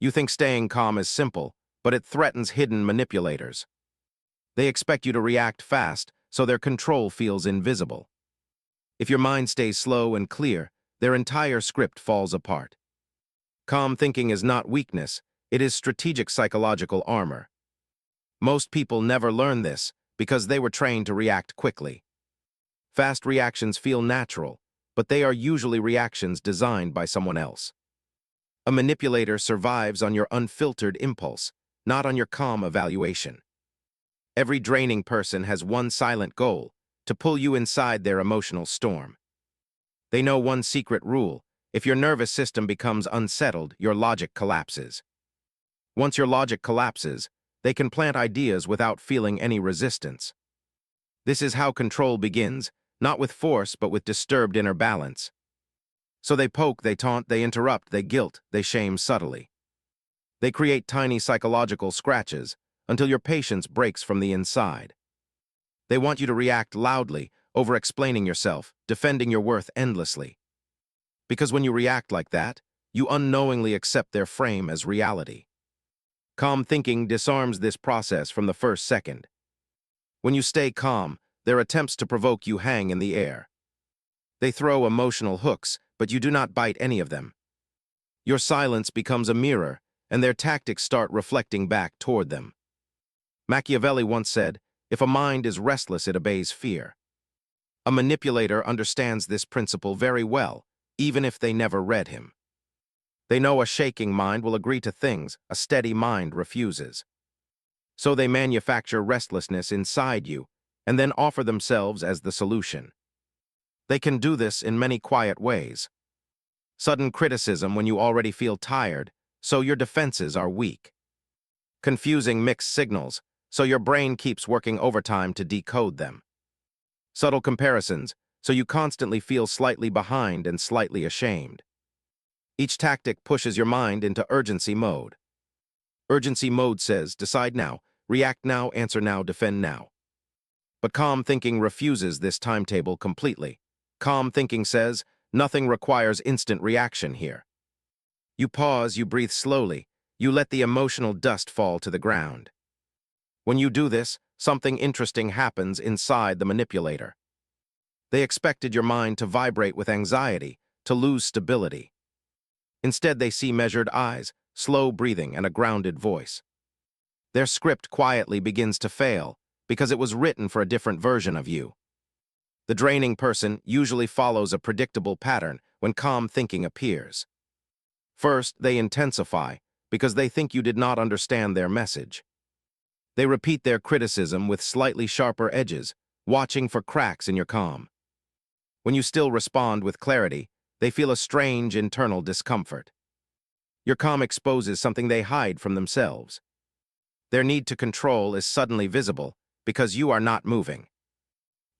You think staying calm is simple, but it threatens hidden manipulators. They expect you to react fast, so their control feels invisible. If your mind stays slow and clear, their entire script falls apart. Calm thinking is not weakness, it is strategic psychological armor. Most people never learn this because they were trained to react quickly. Fast reactions feel natural, but they are usually reactions designed by someone else. A manipulator survives on your unfiltered impulse, not on your calm evaluation. Every draining person has one silent goal: to pull you inside their emotional storm. They know one secret rule: if your nervous system becomes unsettled, your logic collapses. Once your logic collapses, they can plant ideas without feeling any resistance. This is how control begins, not with force but with disturbed inner balance. So they poke, they taunt, they interrupt, they guilt, they shame subtly. They create tiny psychological scratches until your patience breaks from the inside. They want you to react loudly, over-explaining yourself, defending your worth endlessly. Because when you react like that, you unknowingly accept their frame as reality. Calm thinking disarms this process from the first second. When you stay calm, their attempts to provoke you hang in the air. They throw emotional hooks, but you do not bite any of them. Your silence becomes a mirror, and their tactics start reflecting back toward them. Machiavelli once said, "If a mind is restless, it obeys fear." A manipulator understands this principle very well, even if they never read him. They know a shaking mind will agree to things a steady mind refuses. So they manufacture restlessness inside you, and then offer themselves as the solution. They can do this in many quiet ways. Sudden criticism when you already feel tired, so your defenses are weak. Confusing mixed signals, so your brain keeps working overtime to decode them. Subtle comparisons, so you constantly feel slightly behind and slightly ashamed. Each tactic pushes your mind into urgency mode. Urgency mode says, decide now, react now, answer now, defend now. But calm thinking refuses this timetable completely. Calm thinking says, nothing requires instant reaction here. You pause, you breathe slowly, you let the emotional dust fall to the ground. When you do this, something interesting happens inside the manipulator. They expected your mind to vibrate with anxiety, to lose stability. Instead, they see measured eyes, slow breathing, and a grounded voice. Their script quietly begins to fail because it was written for a different version of you. The draining person usually follows a predictable pattern when calm thinking appears. First, they intensify because they think you did not understand their message. They repeat their criticism with slightly sharper edges, watching for cracks in your calm. When you still respond with clarity, they feel a strange internal discomfort. Your calm exposes something they hide from themselves. Their need to control is suddenly visible because you are not moving.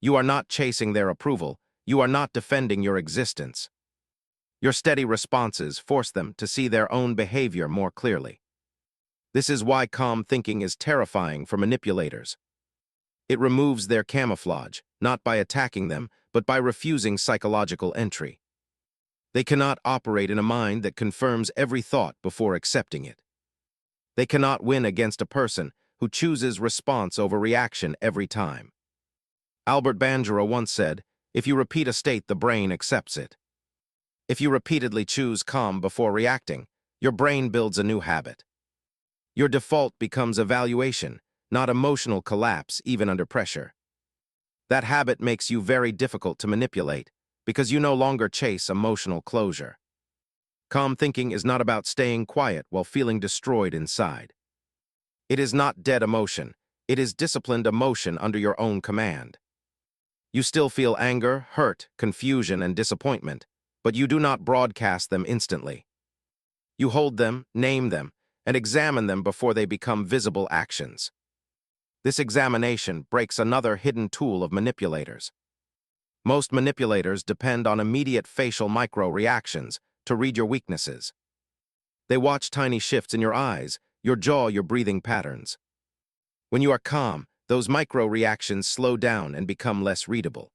You are not chasing their approval, you are not defending your existence. Your steady responses force them to see their own behavior more clearly. This is why calm thinking is terrifying for manipulators. It removes their camouflage, not by attacking them, but by refusing psychological entry. They cannot operate in a mind that confirms every thought before accepting it. They cannot win against a person who chooses response over reaction every time. Albert Bandura once said, "If you repeat a state, the brain accepts it." If you repeatedly choose calm before reacting, your brain builds a new habit. Your default becomes evaluation, not emotional collapse, even under pressure. That habit makes you very difficult to manipulate because you no longer chase emotional closure. Calm thinking is not about staying quiet while feeling destroyed inside. It is not dead emotion, it is disciplined emotion under your own command. You still feel anger, hurt, confusion, and disappointment, but you do not broadcast them instantly. You hold them, name them, and examine them before they become visible actions. This examination breaks another hidden tool of manipulators. Most manipulators depend on immediate facial micro-reactions to read your weaknesses. They watch tiny shifts in your eyes, your jaw, your breathing patterns. When you are calm, those micro-reactions slow down and become less readable.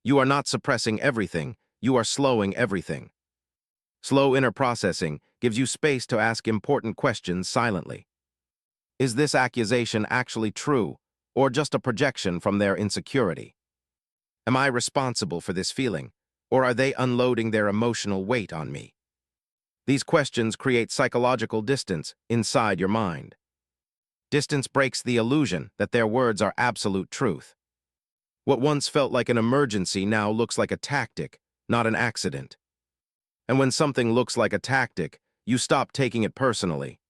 You are not suppressing everything, you are slowing everything. Slow inner processing gives you space to ask important questions silently. Is this accusation actually true, or just a projection from their insecurity? Am I responsible for this feeling, or are they unloading their emotional weight on me? These questions create psychological distance inside your mind. Distance breaks the illusion that their words are absolute truth. What once felt like an emergency now looks like a tactic, not an accident. And when something looks like a tactic, you stop taking it personally.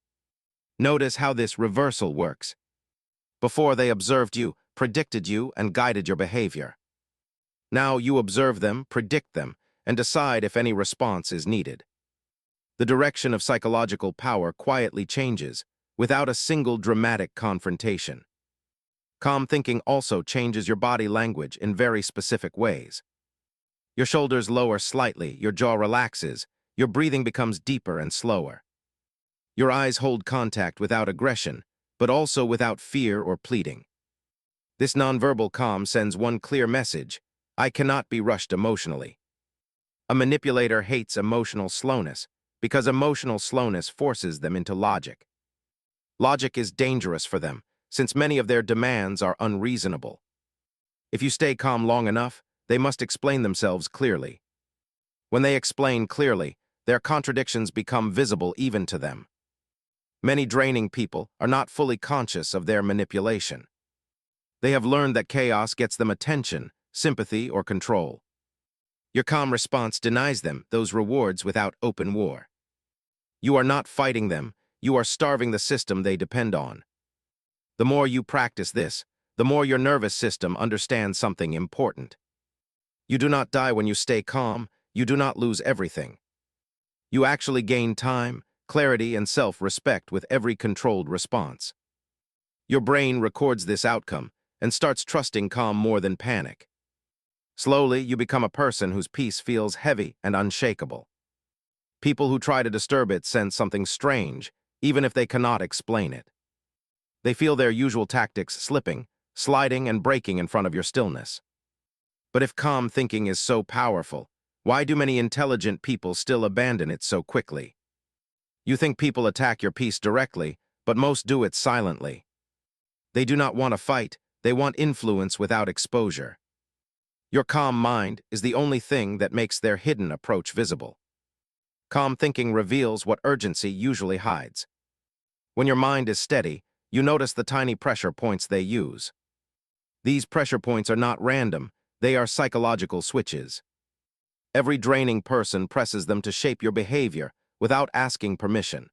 Notice how this reversal works. Before they observed you, predicted you, and guided your behavior. Now you observe them, predict them, and decide if any response is needed. The direction of psychological power quietly changes, without a single dramatic confrontation. Calm thinking also changes your body language in very specific ways. Your shoulders lower slightly, your jaw relaxes, your breathing becomes deeper and slower. Your eyes hold contact without aggression, but also without fear or pleading. This nonverbal calm sends one clear message: I cannot be rushed emotionally. A manipulator hates emotional slowness because emotional slowness forces them into logic. Logic is dangerous for them, since many of their demands are unreasonable. If you stay calm long enough, they must explain themselves clearly. When they explain clearly, their contradictions become visible even to them. Many draining people are not fully conscious of their manipulation. They have learned that chaos gets them attention, sympathy, or control. Your calm response denies them those rewards without open war. You are not fighting them, you are starving the system they depend on. The more you practice this, the more your nervous system understands something important. You do not die when you stay calm, you do not lose everything. You actually gain time, clarity, and self-respect with every controlled response. Your brain records this outcome and starts trusting calm more than panic. Slowly, you become a person whose peace feels heavy and unshakable. People who try to disturb it sense something strange, even if they cannot explain it. They feel their usual tactics slipping, sliding, and breaking in front of your stillness. But if calm thinking is so powerful, why do many intelligent people still abandon it so quickly? You think people attack your peace directly, but most do it silently. They do not want to fight, they want influence without exposure. Your calm mind is the only thing that makes their hidden approach visible. Calm thinking reveals what urgency usually hides. When your mind is steady, you notice the tiny pressure points they use. These pressure points are not random, they are psychological switches. Every draining person presses them to shape your behavior without asking permission.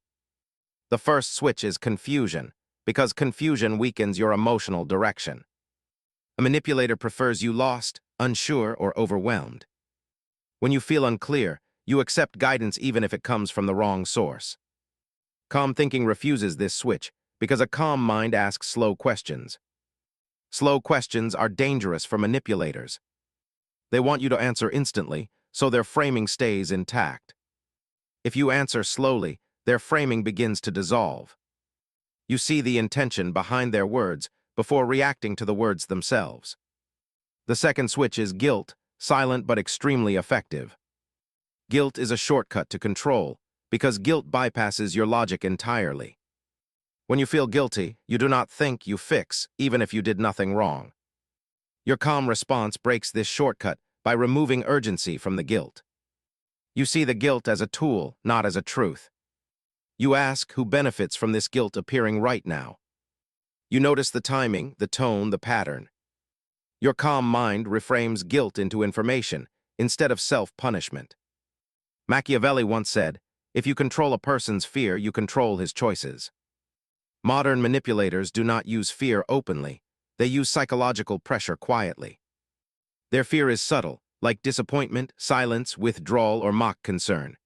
The first switch is confusion, because confusion weakens your emotional direction. A manipulator prefers you lost, unsure, or overwhelmed. When you feel unclear, you accept guidance even if it comes from the wrong source. Calm thinking refuses this switch because a calm mind asks slow questions. Slow questions are dangerous for manipulators. They want you to answer instantly, so their framing stays intact. If you answer slowly, their framing begins to dissolve. You see the intention behind their words before reacting to the words themselves. The second switch is guilt, silent but extremely effective. Guilt is a shortcut to control, because guilt bypasses your logic entirely. When you feel guilty, you do not think, you fix, even if you did nothing wrong. Your calm response breaks this shortcut by removing urgency from the guilt. You see the guilt as a tool, not as a truth. You ask who benefits from this guilt appearing right now. You notice the timing, the tone, the pattern. Your calm mind reframes guilt into information instead of self-punishment. Machiavelli once said, "If you control a person's fear, you control his choices." Modern manipulators do not use fear openly. They use psychological pressure quietly. Their fear is subtle, like disappointment, silence, withdrawal, or mock concern.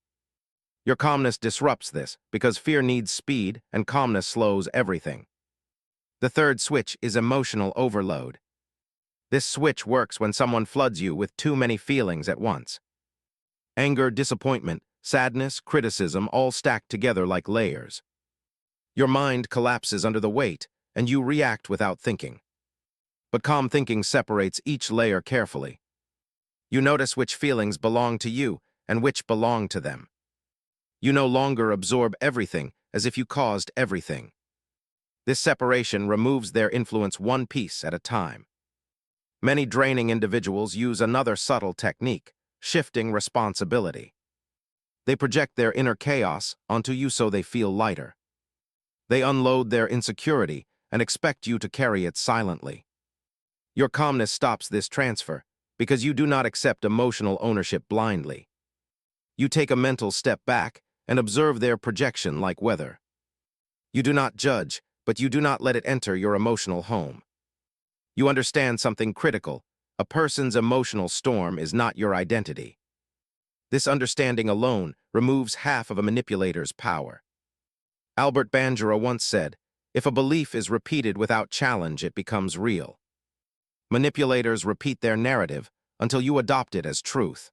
Your calmness disrupts this because fear needs speed and calmness slows everything. The third switch is emotional overload. This switch works when someone floods you with too many feelings at once. Anger, disappointment, sadness, criticism all stack together like layers. Your mind collapses under the weight, and you react without thinking. But calm thinking separates each layer carefully. You notice which feelings belong to you and which belong to them. You no longer absorb everything as if you caused everything. This separation removes their influence one piece at a time. Many draining individuals use another subtle technique, shifting responsibility. They project their inner chaos onto you so they feel lighter. They unload their insecurity and expect you to carry it silently. Your calmness stops this transfer because you do not accept emotional ownership blindly. You take a mental step back and observe their projection like weather. You do not judge, but you do not let it enter your emotional home. You understand something critical. A person's emotional storm is not your identity. This understanding alone removes half of a manipulator's power. Albert Bandura once said, "If a belief is repeated without challenge, it becomes real." Manipulators repeat their narrative until you adopt it as truth.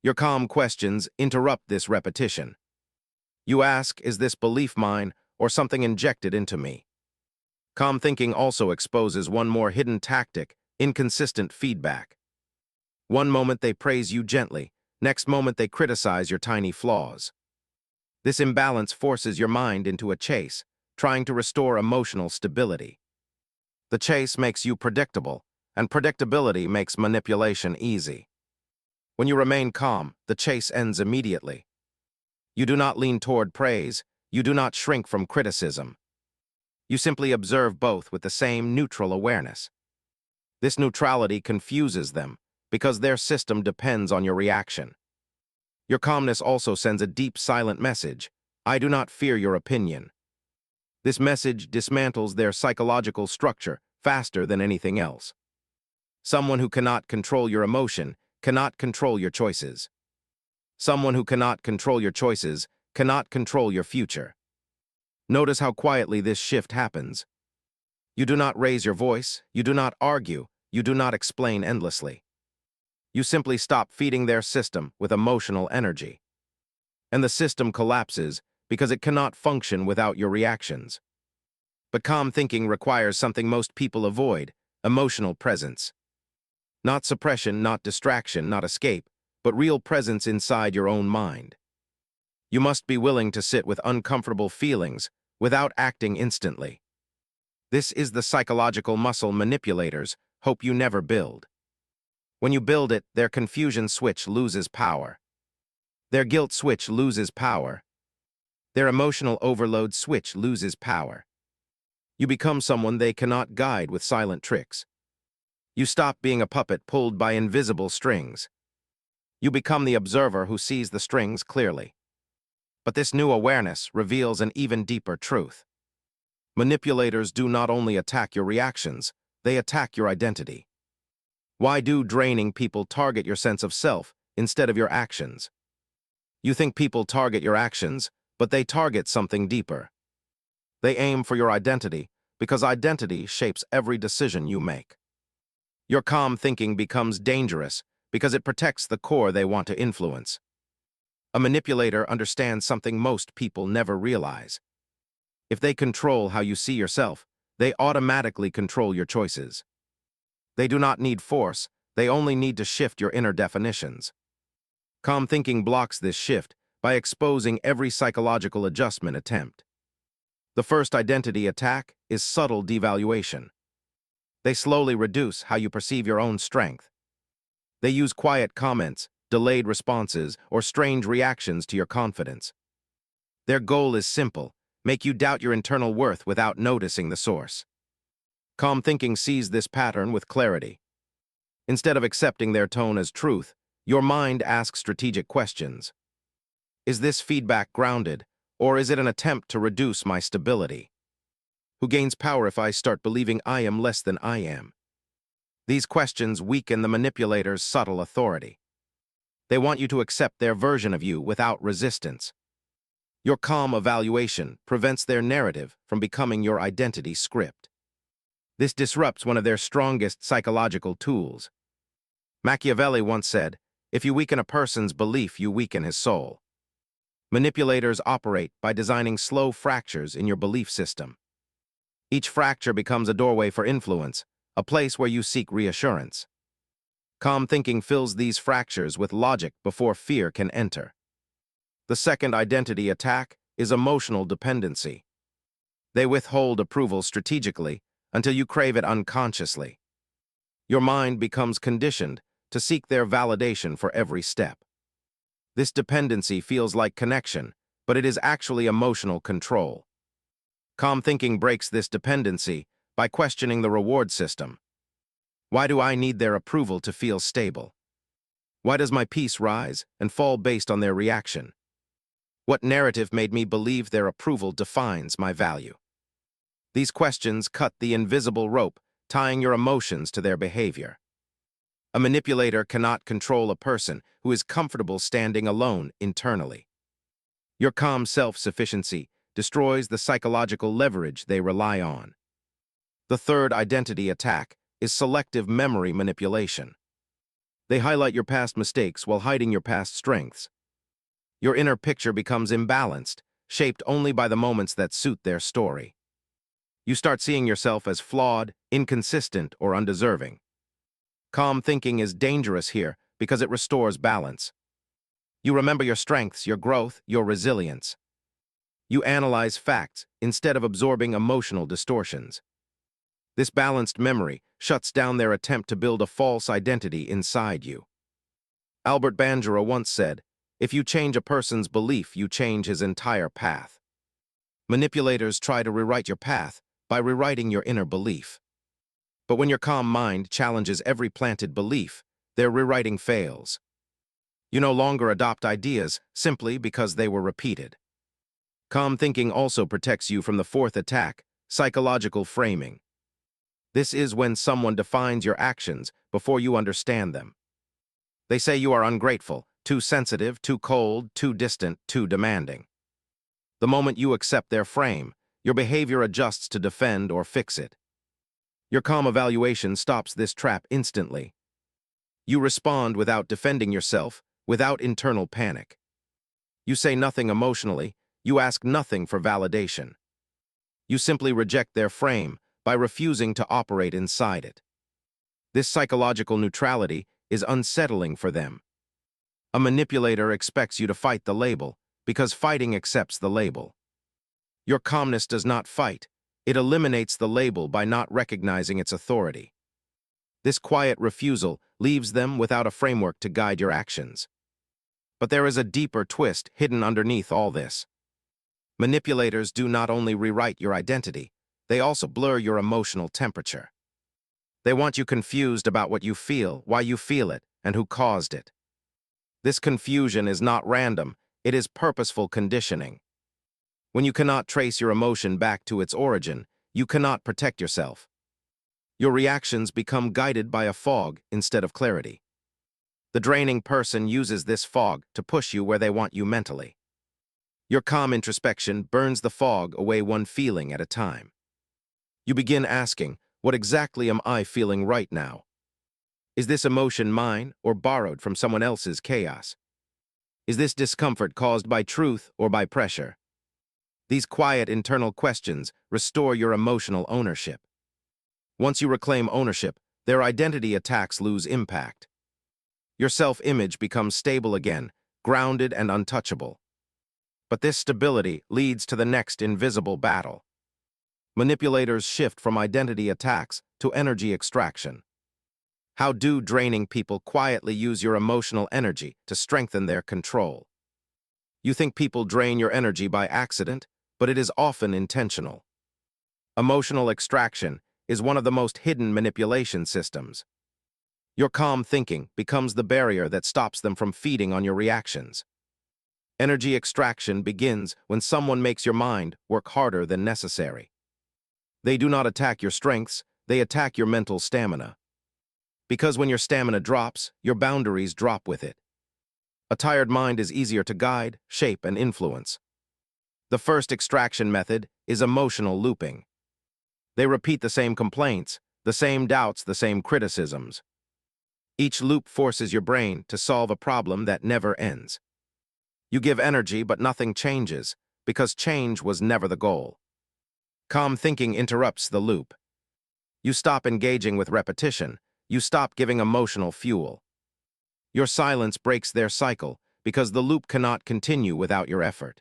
Your calm questions interrupt this repetition. You ask, "Is this belief mine or something injected into me?" Calm thinking also exposes one more hidden tactic: inconsistent feedback. One moment they praise you gently, next moment they criticize your tiny flaws. This imbalance forces your mind into a chase, trying to restore emotional stability. The chase makes you predictable, and predictability makes manipulation easy. When you remain calm, the chase ends immediately. You do not lean toward praise, you do not shrink from criticism. You simply observe both with the same neutral awareness. This neutrality confuses them because their system depends on your reaction. Your calmness also sends a deep, silent message: "I do not fear your opinion." This message dismantles their psychological structure faster than anything else. Someone who cannot control your emotion cannot control your choices. Someone who cannot control your choices cannot control your future. Notice how quietly this shift happens. You do not raise your voice, you do not argue, you do not explain endlessly. You simply stop feeding their system with emotional energy. And the system collapses because it cannot function without your reactions. But calm thinking requires something most people avoid: emotional presence. Not suppression, not distraction, not escape, but real presence inside your own mind. You must be willing to sit with uncomfortable feelings without acting instantly. This is the psychological muscle manipulators hope you never build. When you build it, their confusion switch loses power. Their guilt switch loses power. Their emotional overload switch loses power. You become someone they cannot guide with silent tricks. You stop being a puppet pulled by invisible strings. You become the observer who sees the strings clearly. But this new awareness reveals an even deeper truth. Manipulators do not only attack your reactions, they attack your identity. Why do draining people target your sense of self instead of your actions? You think people target your actions, but they target something deeper. They aim for your identity because identity shapes every decision you make. Your calm thinking becomes dangerous because it protects the core they want to influence. A manipulator understands something most people never realize. If they control how you see yourself, they automatically control your choices. They do not need force, they only need to shift your inner definitions. Calm thinking blocks this shift by exposing every psychological adjustment attempt. The first identity attack is subtle devaluation. They slowly reduce how you perceive your own strength. They use quiet comments, delayed responses, or strange reactions to your confidence. Their goal is simple: make you doubt your internal worth without noticing the source. Calm thinking sees this pattern with clarity. Instead of accepting their tone as truth, your mind asks strategic questions. Is this feedback grounded, or is it an attempt to reduce my stability? Who gains power if I start believing I am less than I am? These questions weaken the manipulator's subtle authority. They want you to accept their version of you without resistance. Your calm evaluation prevents their narrative from becoming your identity script. This disrupts one of their strongest psychological tools. Machiavelli once said, "If you weaken a person's belief, you weaken his soul." Manipulators operate by designing slow fractures in your belief system. Each fracture becomes a doorway for influence, a place where you seek reassurance. Calm thinking fills these fractures with logic before fear can enter. The second identity attack is emotional dependency. They withhold approval strategically until you crave it unconsciously. Your mind becomes conditioned to seek their validation for every step. This dependency feels like connection, but it is actually emotional control. Calm thinking breaks this dependency by questioning the reward system. Why do I need their approval to feel stable? Why does my peace rise and fall based on their reaction? What narrative made me believe their approval defines my value? These questions cut the invisible rope, tying your emotions to their behavior. A manipulator cannot control a person who is comfortable standing alone internally. Your calm self-sufficiency destroys the psychological leverage they rely on. The third identity attack is selective memory manipulation. They highlight your past mistakes while hiding your past strengths. Your inner picture becomes imbalanced, shaped only by the moments that suit their story. You start seeing yourself as flawed, inconsistent, or undeserving. Calm thinking is dangerous here because it restores balance. You remember your strengths, your growth, your resilience. You analyze facts instead of absorbing emotional distortions. This balanced memory shuts down their attempt to build a false identity inside you. Albert Bandura once said, "If you change a person's belief, you change his entire path." Manipulators try to rewrite your path by rewriting your inner belief. But when your calm mind challenges every planted belief, their rewriting fails. You no longer adopt ideas simply because they were repeated. Calm thinking also protects you from the fourth attack, psychological framing. This is when someone defines your actions before you understand them. They say you are ungrateful, too sensitive, too cold, too distant, too demanding. The moment you accept their frame, your behavior adjusts to defend or fix it. Your calm evaluation stops this trap instantly. You respond without defending yourself, without internal panic. You say nothing emotionally, you ask nothing for validation. You simply reject their frame by refusing to operate inside it. This psychological neutrality is unsettling for them. A manipulator expects you to fight the label because fighting accepts the label. Your calmness does not fight. It eliminates the label by not recognizing its authority. This quiet refusal leaves them without a framework to guide your actions. But there is a deeper twist hidden underneath all this. Manipulators do not only rewrite your identity, they also blur your emotional temperature. They want you confused about what you feel, why you feel it, and who caused it. This confusion is not random, it is purposeful conditioning. When you cannot trace your emotion back to its origin, you cannot protect yourself. Your reactions become guided by a fog instead of clarity. The draining person uses this fog to push you where they want you mentally. Your calm introspection burns the fog away one feeling at a time. You begin asking, what exactly am I feeling right now? Is this emotion mine or borrowed from someone else's chaos? Is this discomfort caused by truth or by pressure? These quiet internal questions restore your emotional ownership. Once you reclaim ownership, their identity attacks lose impact. Your self-image becomes stable again, grounded and untouchable. But this stability leads to the next invisible battle. Manipulators shift from identity attacks to energy extraction. How do draining people quietly use your emotional energy to strengthen their control? You think people drain your energy by accident, but it is often intentional. Emotional extraction is one of the most hidden manipulation systems. Your calm thinking becomes the barrier that stops them from feeding on your reactions. Energy extraction begins when someone makes your mind work harder than necessary. They do not attack your strengths, they attack your mental stamina. Because when your stamina drops, your boundaries drop with it. A tired mind is easier to guide, shape, and influence. The first extraction method is emotional looping. They repeat the same complaints, the same doubts, the same criticisms. Each loop forces your brain to solve a problem that never ends. You give energy, but nothing changes, because change was never the goal. Calm thinking interrupts the loop. You stop engaging with repetition. You stop giving emotional fuel. Your silence breaks their cycle because the loop cannot continue without your effort.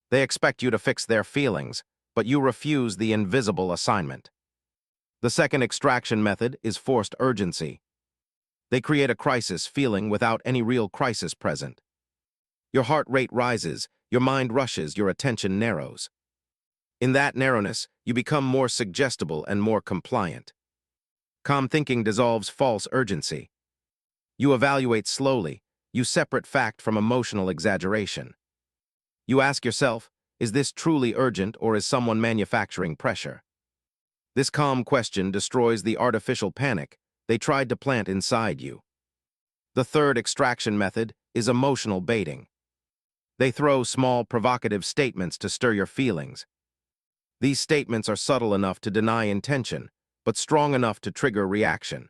They expect you to fix their feelings, but you refuse the invisible assignment. The second extraction method is forced urgency. They create a crisis feeling without any real crisis present. Your heart rate rises, your mind rushes, your attention narrows. In that narrowness, you become more suggestible and more compliant. Calm thinking dissolves false urgency. You evaluate slowly, you separate fact from emotional exaggeration. You ask yourself, is this truly urgent or is someone manufacturing pressure? This calm question destroys the artificial panic they tried to plant inside you. The third extraction method is emotional baiting. They throw small, provocative statements to stir your feelings. These statements are subtle enough to deny intention, but strong enough to trigger reaction.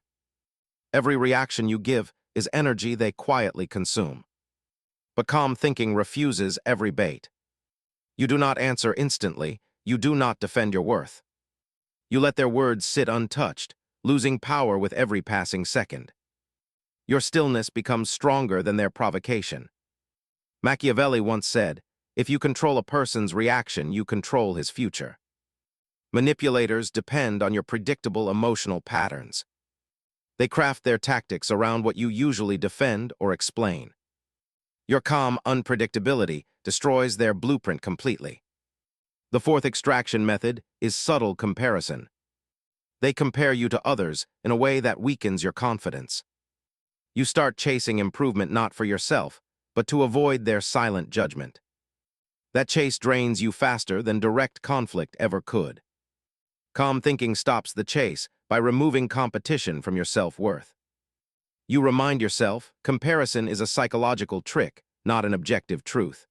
Every reaction you give is energy they quietly consume. But calm thinking refuses every bait. You do not answer instantly, you do not defend your worth. You let their words sit untouched, losing power with every passing second. Your stillness becomes stronger than their provocation. Machiavelli once said, if you control a person's reaction, you control his future. Manipulators depend on your predictable emotional patterns. They craft their tactics around what you usually defend or explain. Your calm unpredictability destroys their blueprint completely. The fourth extraction method is subtle comparison. They compare you to others in a way that weakens your confidence. You start chasing improvement not for yourself, but to avoid their silent judgment. That chase drains you faster than direct conflict ever could. Calm thinking stops the chase by removing competition from your self-worth. You remind yourself, comparison is a psychological trick, not an objective truth.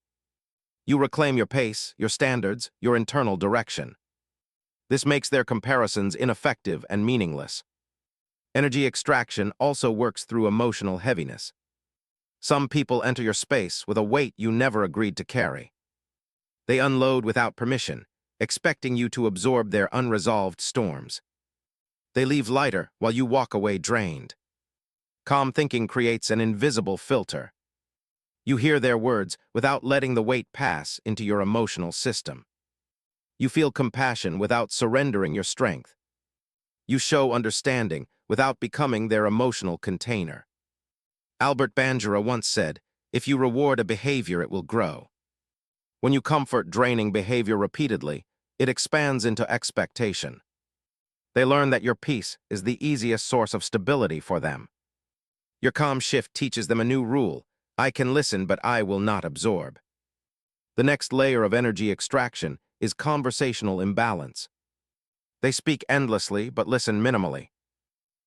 You reclaim your pace, your standards, your internal direction. This makes their comparisons ineffective and meaningless. Energy extraction also works through emotional heaviness. Some people enter your space with a weight you never agreed to carry. They unload without permission, expecting you to absorb their unresolved storms. They leave lighter while you walk away drained. Calm thinking creates an invisible filter. You hear their words without letting the weight pass into your emotional system. You feel compassion without surrendering your strength. You show understanding without becoming their emotional container. Albert Bandura once said, if you reward a behavior, it will grow. When you comfort draining behavior repeatedly, it expands into expectation. They learn that your peace is the easiest source of stability for them. Your calm shift teaches them a new rule: I can listen, but I will not absorb. The next layer of energy extraction is conversational imbalance. They speak endlessly but listen minimally.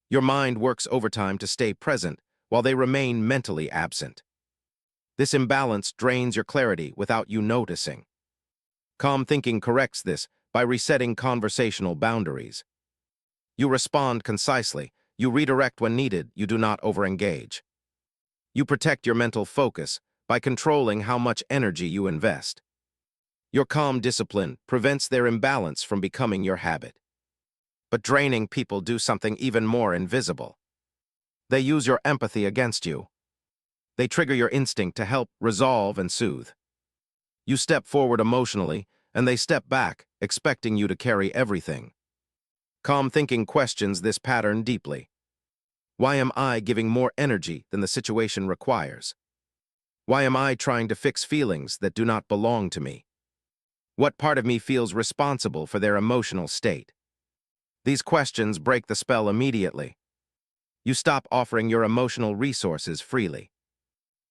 Your mind works overtime to stay present while they remain mentally absent. This imbalance drains your clarity without you noticing. Calm thinking corrects this by resetting conversational boundaries. You respond concisely, you redirect when needed, you do not overengage. You protect your mental focus by controlling how much energy you invest. Your calm discipline prevents their imbalance from becoming your habit. But draining people do something even more invisible. They use your empathy against you. They trigger your instinct to help, resolve, and soothe. You step forward emotionally, and they step back, expecting you to carry everything. Calm thinking questions this pattern deeply. Why am I giving more energy than the situation requires? Why am I trying to fix feelings that do not belong to me? What part of me feels responsible for their emotional state? These questions break the spell immediately. You stop offering your emotional resources freely.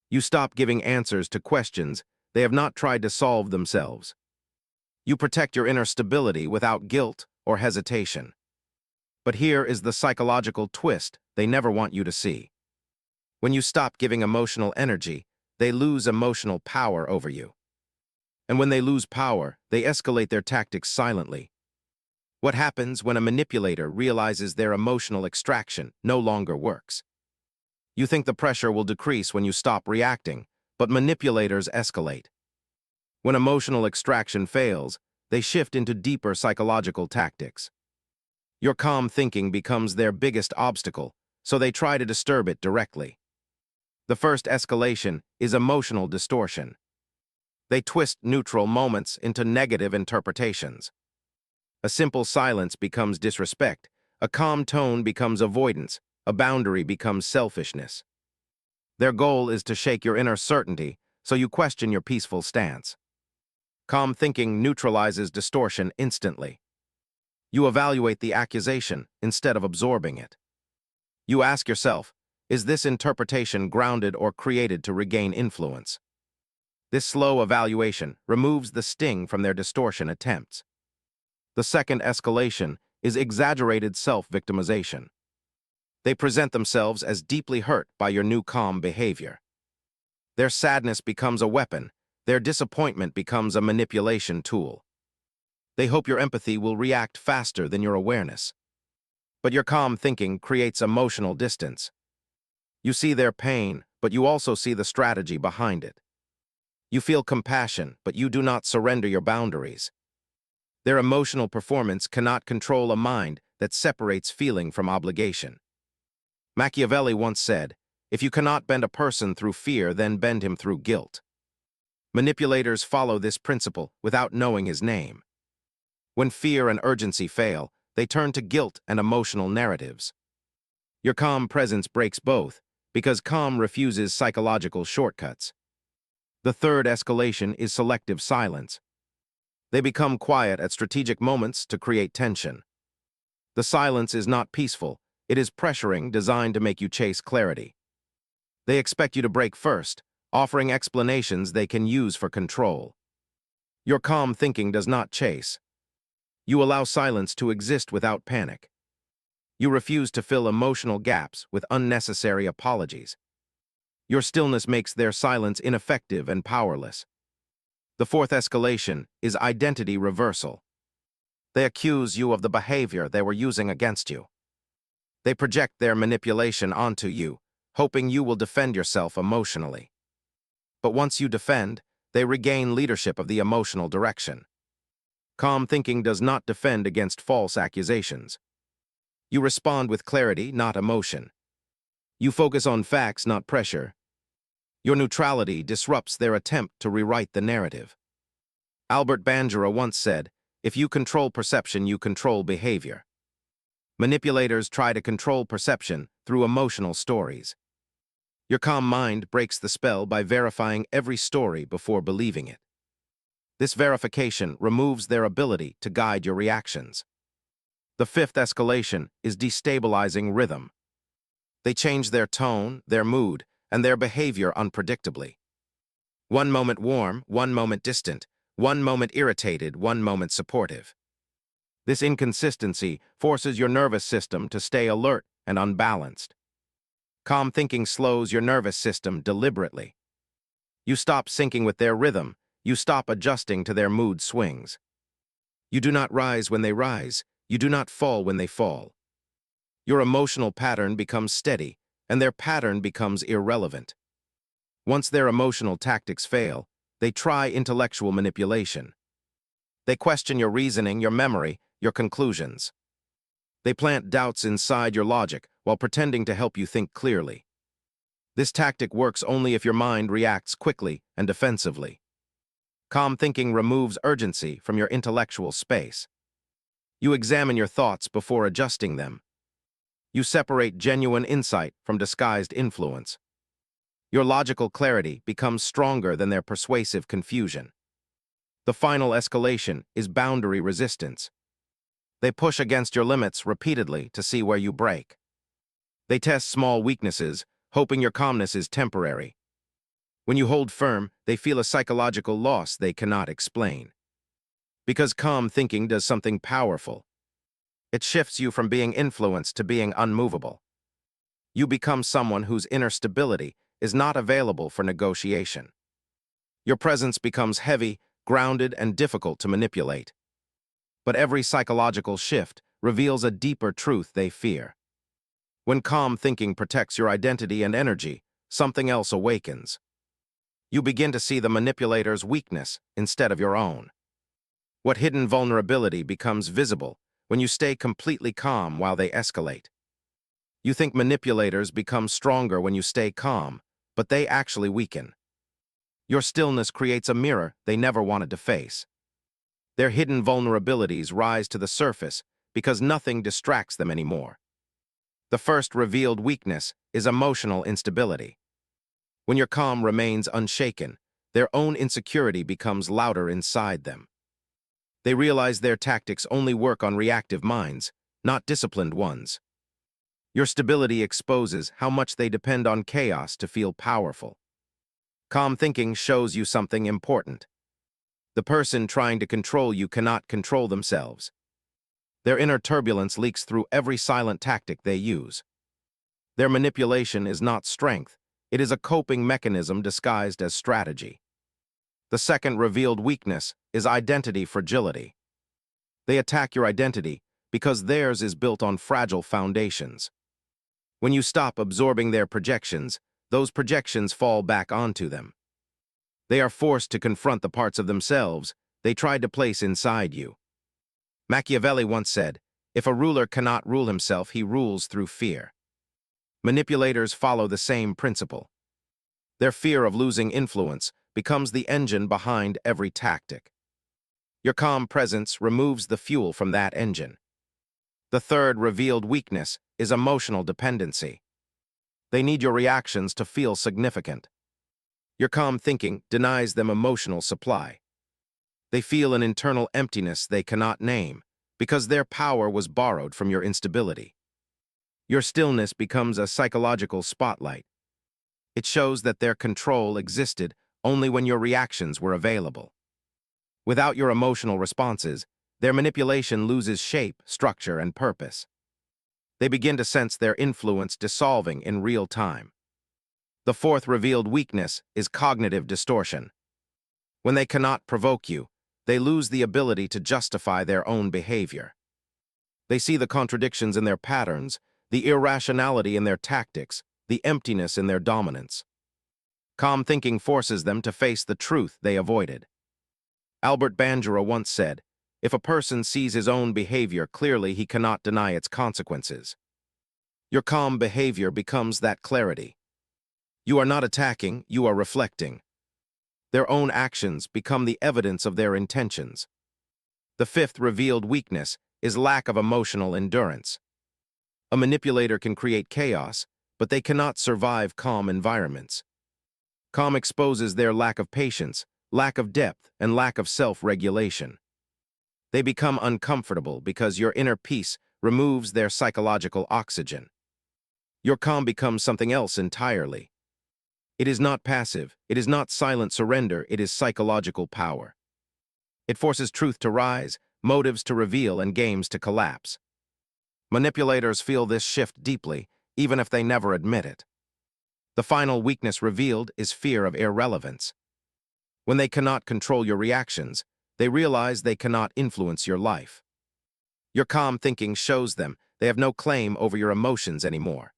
You stop giving answers to questions they have not tried to solve themselves. You protect your inner stability without guilt or hesitation. But here is the psychological twist they never want you to see. When you stop giving emotional energy, they lose emotional power over you. And when they lose power, they escalate their tactics silently. What happens when a manipulator realizes their emotional extraction no longer works? You think the pressure will decrease when you stop reacting, but manipulators escalate. When emotional extraction fails, they shift into deeper psychological tactics. Your calm thinking becomes their biggest obstacle, so they try to disturb it directly. The first escalation is emotional distortion. They twist neutral moments into negative interpretations. A simple silence becomes disrespect, a calm tone becomes avoidance, a boundary becomes selfishness. Their goal is to shake your inner certainty, so you question your peaceful stance. Calm thinking neutralizes distortion instantly. You evaluate the accusation instead of absorbing it. You ask yourself, is this interpretation grounded or created to regain influence? This slow evaluation removes the sting from their distortion attempts. The second escalation is exaggerated self-victimization. They present themselves as deeply hurt by your new calm behavior. Their sadness becomes a weapon, their disappointment becomes a manipulation tool. They hope your empathy will react faster than your awareness. But your calm thinking creates emotional distance. You see their pain, but you also see the strategy behind it. You feel compassion, but you do not surrender your boundaries. Their emotional performance cannot control a mind that separates feeling from obligation. Machiavelli once said, "If you cannot bend a person through fear, then bend him through guilt." Manipulators follow this principle without knowing his name. When fear and urgency fail, they turn to guilt and emotional narratives. Your calm presence breaks both, because calm refuses psychological shortcuts. The third escalation is selective silence. They become quiet at strategic moments to create tension. The silence is not peaceful, it is pressuring, designed to make you chase clarity. They expect you to break first, offering explanations they can use for control. Your calm thinking does not chase. You allow silence to exist without panic. You refuse to fill emotional gaps with unnecessary apologies. Your stillness makes their silence ineffective and powerless. The fourth escalation is identity reversal. They accuse you of the behavior they were using against you. They project their manipulation onto you, hoping you will defend yourself emotionally. But once you defend, they regain leadership of the emotional direction. Calm thinking does not defend against false accusations. You respond with clarity, not emotion. You focus on facts, not pressure. Your neutrality disrupts their attempt to rewrite the narrative. Albert Bandura once said, "If you control perception, you control behavior." Manipulators try to control perception through emotional stories. Your calm mind breaks the spell by verifying every story before believing it. This verification removes their ability to guide your reactions. The fifth escalation is destabilizing rhythm. They change their tone, their mood, and their behavior unpredictably. One moment warm, one moment distant, one moment irritated, one moment supportive. This inconsistency forces your nervous system to stay alert and unbalanced. Calm thinking slows your nervous system deliberately. You stop syncing with their rhythm, you stop adjusting to their mood swings. You do not rise when they rise, you do not fall when they fall. Your emotional pattern becomes steady, and their pattern becomes irrelevant. Once their emotional tactics fail, they try intellectual manipulation. They question your reasoning, your memory, your conclusions. They plant doubts inside your logic while pretending to help you think clearly. This tactic works only if your mind reacts quickly and defensively. Calm thinking removes urgency from your intellectual space. You examine your thoughts before adjusting them. You separate genuine insight from disguised influence. Your logical clarity becomes stronger than their persuasive confusion. The final escalation is boundary resistance. They push against your limits repeatedly to see where you break. They test small weaknesses, hoping your calmness is temporary. When you hold firm, they feel a psychological loss they cannot explain. Because calm thinking does something powerful. It shifts you from being influenced to being unmovable. You become someone whose inner stability is not available for negotiation. Your presence becomes heavy, grounded, and difficult to manipulate. But every psychological shift reveals a deeper truth they fear. When calm thinking protects your identity and energy, something else awakens. You begin to see the manipulator's weakness instead of your own. What hidden vulnerability becomes visible when you stay completely calm while they escalate. You think manipulators become stronger when you stay calm, but they actually weaken. Your stillness creates a mirror they never wanted to face. Their hidden vulnerabilities rise to the surface because nothing distracts them anymore. The first revealed weakness is emotional instability. When your calm remains unshaken, their own insecurity becomes louder inside them. They realize their tactics only work on reactive minds, not disciplined ones. Your stability exposes how much they depend on chaos to feel powerful. Calm thinking shows you something important. The person trying to control you cannot control themselves. Their inner turbulence leaks through every silent tactic they use. Their manipulation is not strength, it is a coping mechanism disguised as strategy. The second revealed weakness is identity fragility. They attack your identity because theirs is built on fragile foundations. When you stop absorbing their projections, those projections fall back onto them. They are forced to confront the parts of themselves they tried to place inside you. Machiavelli once said, "If a ruler cannot rule himself, he rules through fear." Manipulators follow the same principle. Their fear of losing influence becomes the engine behind every tactic. Your calm presence removes the fuel from that engine. The third revealed weakness is emotional dependency. They need your reactions to feel significant. Your calm thinking denies them emotional supply. They feel an internal emptiness they cannot name, because their power was borrowed from your instability. Your stillness becomes a psychological spotlight. It shows that their control existed only when your reactions were available. Without your emotional responses, their manipulation loses shape, structure, and purpose. They begin to sense their influence dissolving in real time. The fourth revealed weakness is cognitive distortion. When they cannot provoke you, they lose the ability to justify their own behavior. They see the contradictions in their patterns, the irrationality in their tactics, the emptiness in their dominance. Calm thinking forces them to face the truth they avoided. Albert Bandura once said, "If a person sees his own behavior clearly, he cannot deny its consequences." Your calm behavior becomes that clarity. You are not attacking, you are reflecting. Their own actions become the evidence of their intentions. The fifth revealed weakness is lack of emotional endurance. A manipulator can create chaos, but they cannot survive calm environments. Calm exposes their lack of patience, lack of depth, and lack of self-regulation. They become uncomfortable because your inner peace removes their psychological oxygen. Your calm becomes something else entirely. It is not passive, it is not silent surrender, it is psychological power. It forces truth to rise, motives to reveal, and games to collapse. Manipulators feel this shift deeply, even if they never admit it. The final weakness revealed is fear of irrelevance. When they cannot control your reactions, they realize they cannot influence your life. Your calm thinking shows them they have no claim over your emotions anymore.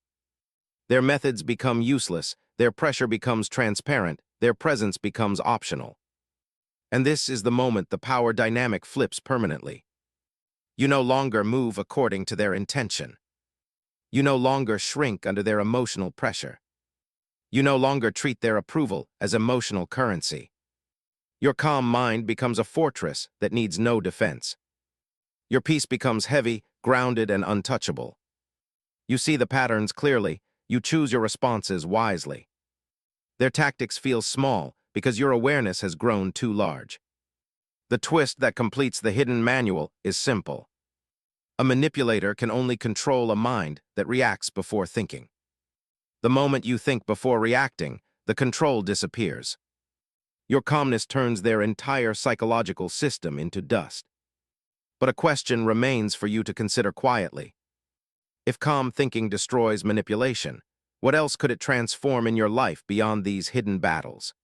Their methods become useless, their pressure becomes transparent, their presence becomes optional. And this is the moment the power dynamic flips permanently. You no longer move according to their intention. You no longer shrink under their emotional pressure. You no longer treat their approval as emotional currency. Your calm mind becomes a fortress that needs no defense. Your peace becomes heavy, grounded, and untouchable. You see the patterns clearly, you choose your responses wisely. Their tactics feel small because your awareness has grown too large. The twist that completes the hidden manual is simple. A manipulator can only control a mind that reacts before thinking. The moment you think before reacting, the control disappears. Your calmness turns their entire psychological system into dust. But a question remains for you to consider quietly. If calm thinking destroys manipulation, what else could it transform in your life beyond these hidden battles?